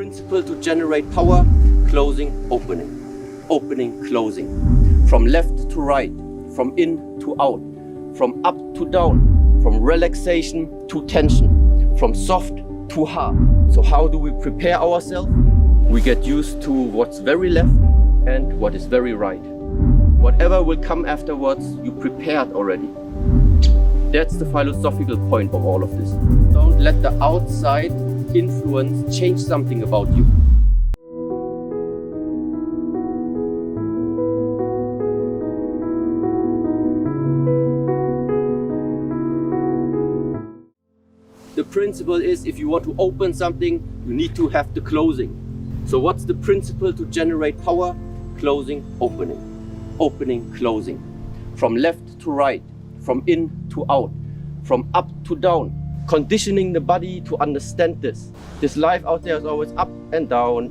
principle to generate power: closing, opening, opening, closing. From left to right, from in to out, from up to down, from relaxation to tension, from soft to hard. So how do we prepare ourselves? We get used to what's very left and what is very right. Whatever will come afterwards, you prepared already. That's the philosophical point of all of this. Don't let the outside influence change something about you. The principle is, if you want to open something, you need to have the closing. So what's the principle to generate power? Closing, opening, opening, closing. From left to right, from in to out, from up to down. Conditioning the body to understand this. This life out there is always up and down,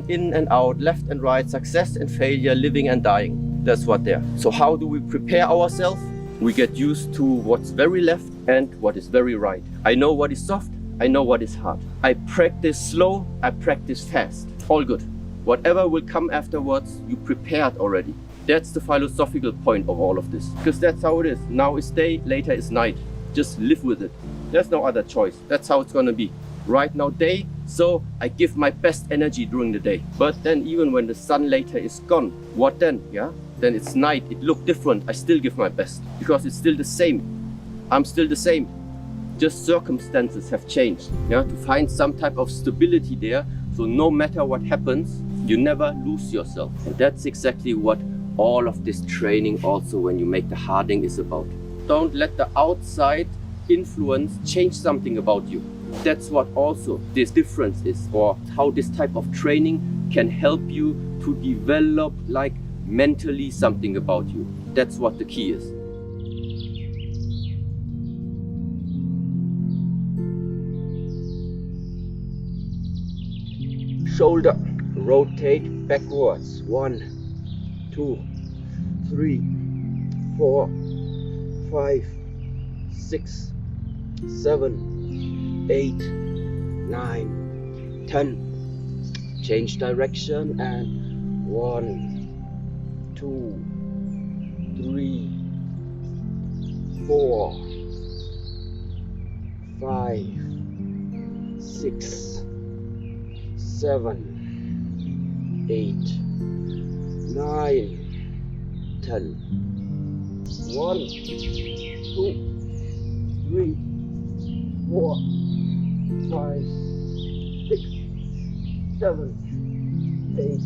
in and out, left and right, success and failure, living and dying. That's what there. So how do we prepare ourselves? We get used to what's very left and what is very right. I know what is soft, I know what is hard. I practice slow, I practice fast. All good. Whatever will come afterwards, you prepared already. That's the philosophical point of all of this. Because that's how it is. Now is day, later is night. Just live with it. There's no other choice. That's how it's gonna be. Right now day, so I give my best energy during the day. But then even when the sun later is gone, what then? Yeah? Then it's night, it looked different. I still give my best because it's still the same. I'm still the same. Just circumstances have changed. Yeah? To find some type of stability there, so no matter what happens, you never lose yourself. And that's exactly what all of this training also, when you make the harding, is about. Don't let the outside influence change something about you. That's what also this difference is, or how this type of training can help you to develop like mentally something about you. That's what the key is. Shoulder, rotate backwards. 1, 2, 3, 4, 5, 6, 7, 8, 9, 10. Change direction and 1, 2, 3, 4, 5, 6, 7, 8, 9, 10. 1, 2, 3, 4, 5, 6, 7, 8,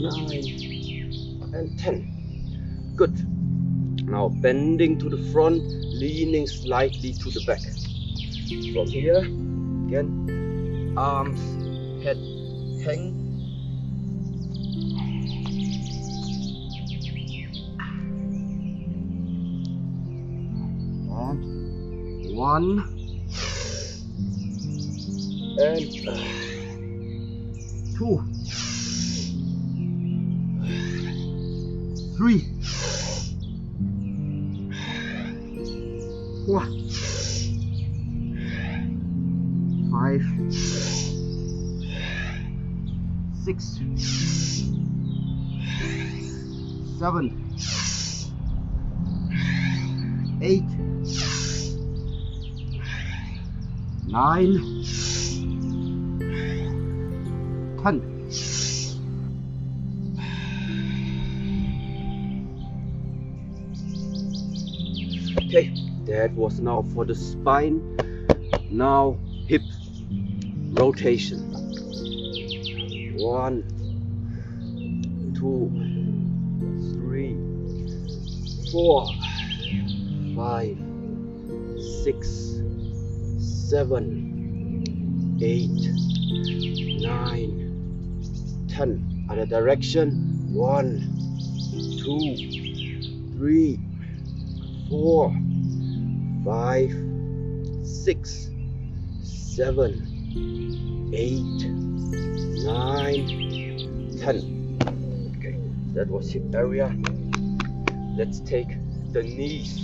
9, and 10. Good. Now bending to the front, leaning slightly to the back. From here, again, arms, head, hang. And 1 and 2, 3, 4, 5, 6, 7, 8, 9, 10. Okay, that was now for the spine. Now hip rotation. 1, 2, 3, 4, 5, 6, 7, 8, 9, 10. Other direction. 1, 2, 3, 4, 5, 6, 7, 8, 9, 10. Okay, that was hip area. Let's take the knees,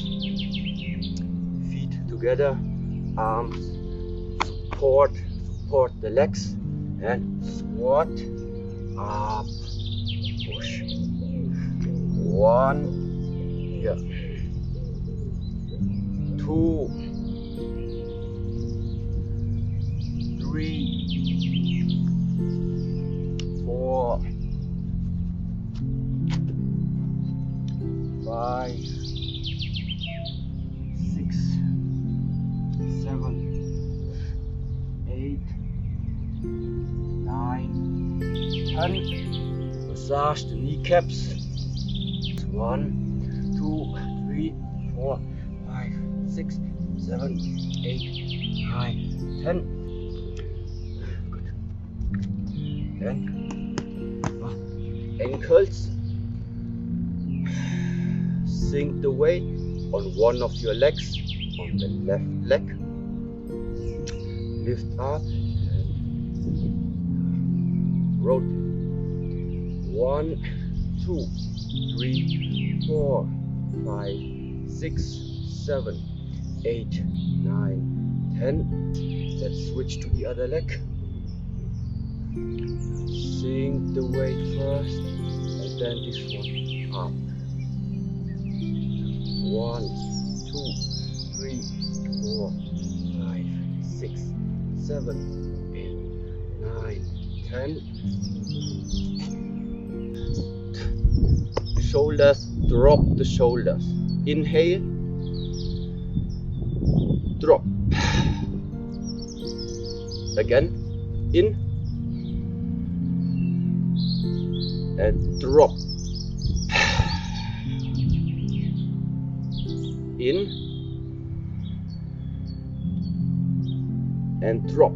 feet together, arms support the legs, and squat, up, push. 1, here, 2, 3, 4, 5, 6, 7, 8, 9, 10. Massage the kneecaps. 1, 2, 3, 4, 5, 6, 7, 8, 9, 10. Good. Then ankles. Sink the weight on one of your legs, on the left leg. Lift up and rotate. 1, 2, 3, 4, 5, 6, 7, 8, 9, 10. Let's switch to the other leg. Sink the weight first and then this one up. 1, 2, 3, 4, 5, 6, 7, 8, 9, 10. Shoulders, drop the shoulders. Inhale, drop. Again, in and drop. In and drop.